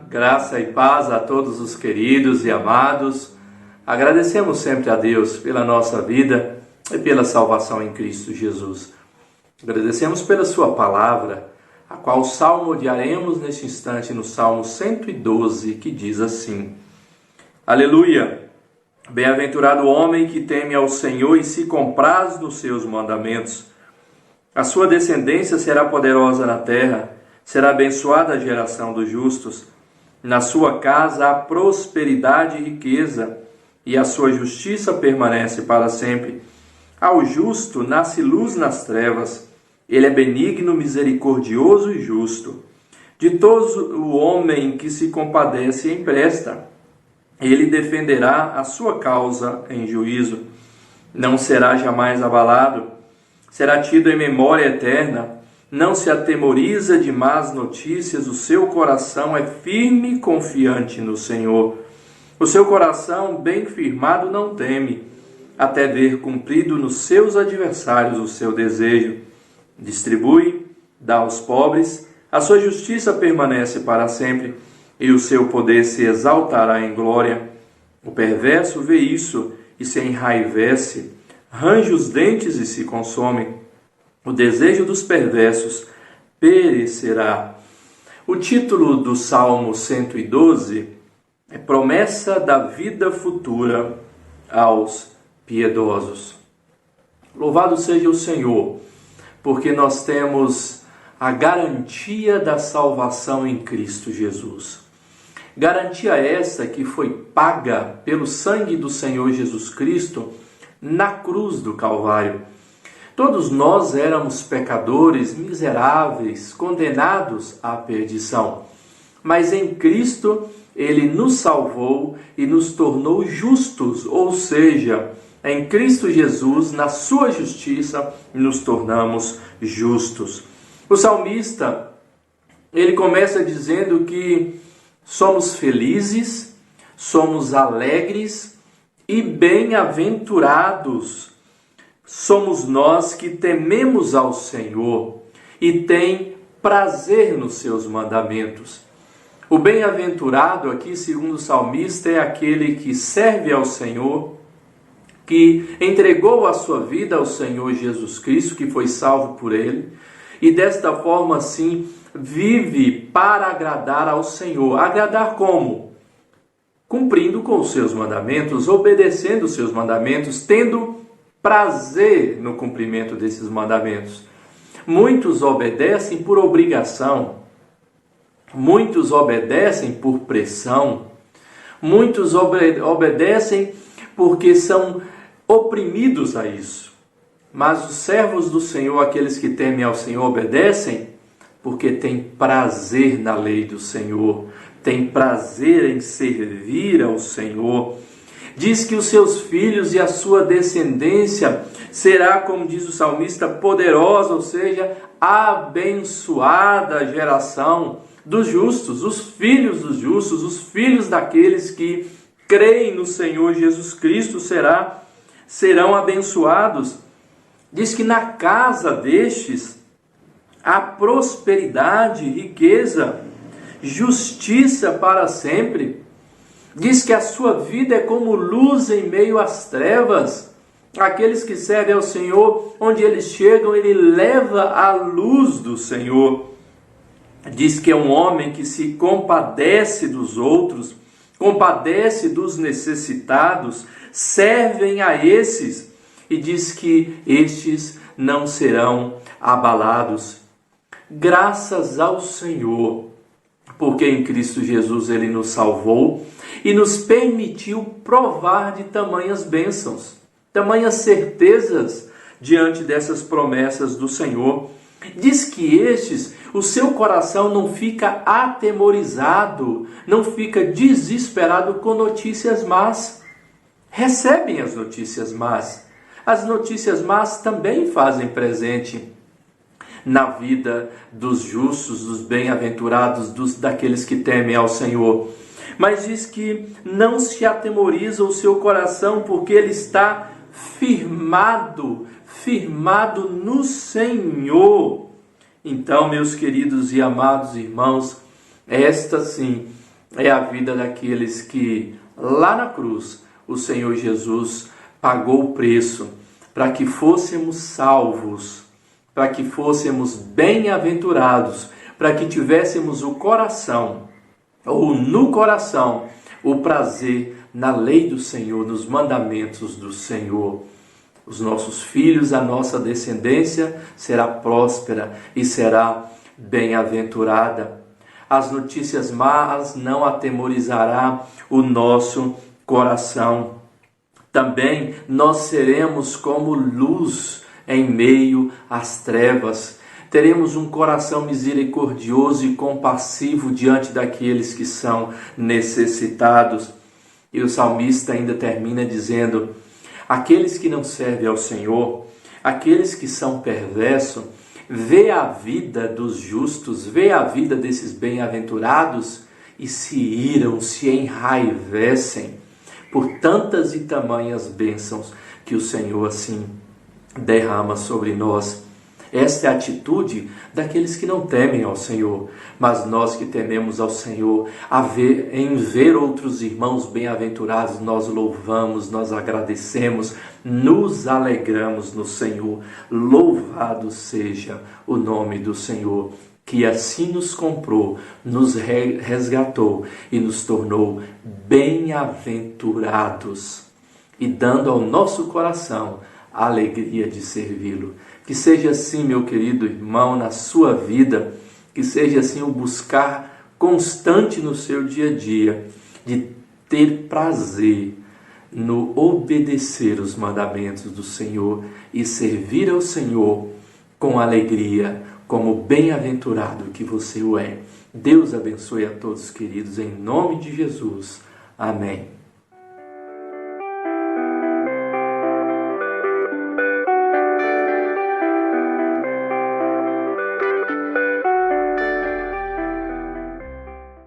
graça e paz a todos os queridos e amados. Agradecemos sempre a Deus pela nossa vida e pela salvação em Cristo Jesus. Agradecemos pela sua palavra, a qual salmodiaremos neste instante no Salmo 112, que diz assim: Aleluia! Bem-aventurado o homem que teme ao Senhor e se compraz nos seus mandamentos. A sua descendência será poderosa na terra, será abençoada a geração dos justos. Na sua casa há prosperidade e riqueza, e a sua justiça permanece para sempre. Ao justo nasce luz nas trevas. Ele é benigno, misericordioso e justo. Ditoso o homem que se compadece e empresta. Ele defenderá a sua causa em juízo. Não será jamais abalado. Será tido em memória eterna. Não se atemoriza de más notícias. O seu coração é firme e confiante no Senhor. O seu coração bem firmado não teme, até ver cumprido nos seus adversários o seu desejo. Distribui, dá aos pobres, a sua justiça permanece para sempre, e o seu poder se exaltará em glória. O perverso vê isso e se enraivece, range os dentes e se consome. O desejo dos perversos perecerá. O título do Salmo 112 é Promessa da Vida Futura aos Piedosos. Louvado seja o Senhor, porque nós temos a garantia da salvação em Cristo Jesus. Garantia essa que foi paga pelo sangue do Senhor Jesus Cristo na cruz do Calvário. Todos nós éramos pecadores, miseráveis, condenados à perdição. Mas em Cristo, Ele nos salvou e nos tornou justos, ou seja, em Cristo Jesus, na sua justiça, nos tornamos justos. O salmista, ele começa dizendo que somos felizes, somos alegres e bem-aventurados. Somos nós que tememos ao Senhor e tem prazer nos seus mandamentos. O bem-aventurado aqui, segundo o salmista, é aquele que serve ao Senhor, que entregou a sua vida ao Senhor Jesus Cristo, que foi salvo por Ele, e desta forma, assim, vive para agradar ao Senhor. Agradar como? Cumprindo com os seus mandamentos, obedecendo os seus mandamentos, tendo prazer no cumprimento desses mandamentos. Muitos obedecem por obrigação, muitos obedecem por pressão, muitos obedecem porque são oprimidos a isso. Mas os servos do Senhor, aqueles que temem ao Senhor, obedecem porque têm prazer na lei do Senhor, têm prazer em servir ao Senhor. Diz que os seus filhos e a sua descendência será, como diz o salmista, poderosa, ou seja, abençoada a geração dos justos, os filhos dos justos, os filhos daqueles que creem no Senhor Jesus Cristo serão abençoados. Diz que na casa destes há prosperidade, riqueza, justiça para sempre. Diz que a sua vida é como luz em meio às trevas. Aqueles que servem ao Senhor, onde eles chegam, Ele leva a luz do Senhor. Diz que é um homem que se compadece dos outros, compadece dos necessitados, servem a esses, e diz que estes não serão abalados. Graças ao Senhor, porque em Cristo Jesus Ele nos salvou e nos permitiu provar de tamanhas bênçãos, tamanhas certezas diante dessas promessas do Senhor. Diz que estes, o seu coração não fica atemorizado, não fica desesperado com notícias más. Recebem as notícias más. As notícias más também fazem presente na vida dos justos, dos bem-aventurados, daqueles que temem ao Senhor. Mas diz que não se atemoriza o seu coração, porque ele está firmado no Senhor. Então, meus queridos e amados irmãos, esta sim é a vida daqueles que lá na cruz o Senhor Jesus pagou o preço para que fôssemos salvos, para que fôssemos bem-aventurados, para que tivéssemos o coração, ou no coração, o prazer na lei do Senhor, nos mandamentos do Senhor. Os nossos filhos, a nossa descendência será próspera e será bem-aventurada. As notícias más não atemorizará o nosso coração. Também nós seremos como luz em meio às trevas. Teremos um coração misericordioso e compassivo diante daqueles que são necessitados. E o salmista ainda termina dizendo: aqueles que não servem ao Senhor, aqueles que são perversos, vê a vida dos justos, vê a vida desses bem-aventurados e se iram, se enraivecem por tantas e tamanhas bênçãos que o Senhor assim derrama sobre nós. Esta é a atitude daqueles que não temem ao Senhor, mas nós que tememos ao Senhor, em ver outros irmãos bem-aventurados, nós louvamos, nós agradecemos, nos alegramos no Senhor. Louvado seja o nome do Senhor, que assim nos comprou, nos resgatou e nos tornou bem-aventurados, e dando ao nosso coração a alegria de servi-lo. Que seja assim, meu querido irmão, na sua vida, que seja assim o buscar constante no seu dia a dia, de ter prazer no obedecer os mandamentos do Senhor e servir ao Senhor com alegria, como bem-aventurado que você o é. Deus abençoe a todos, queridos, em nome de Jesus. Amém.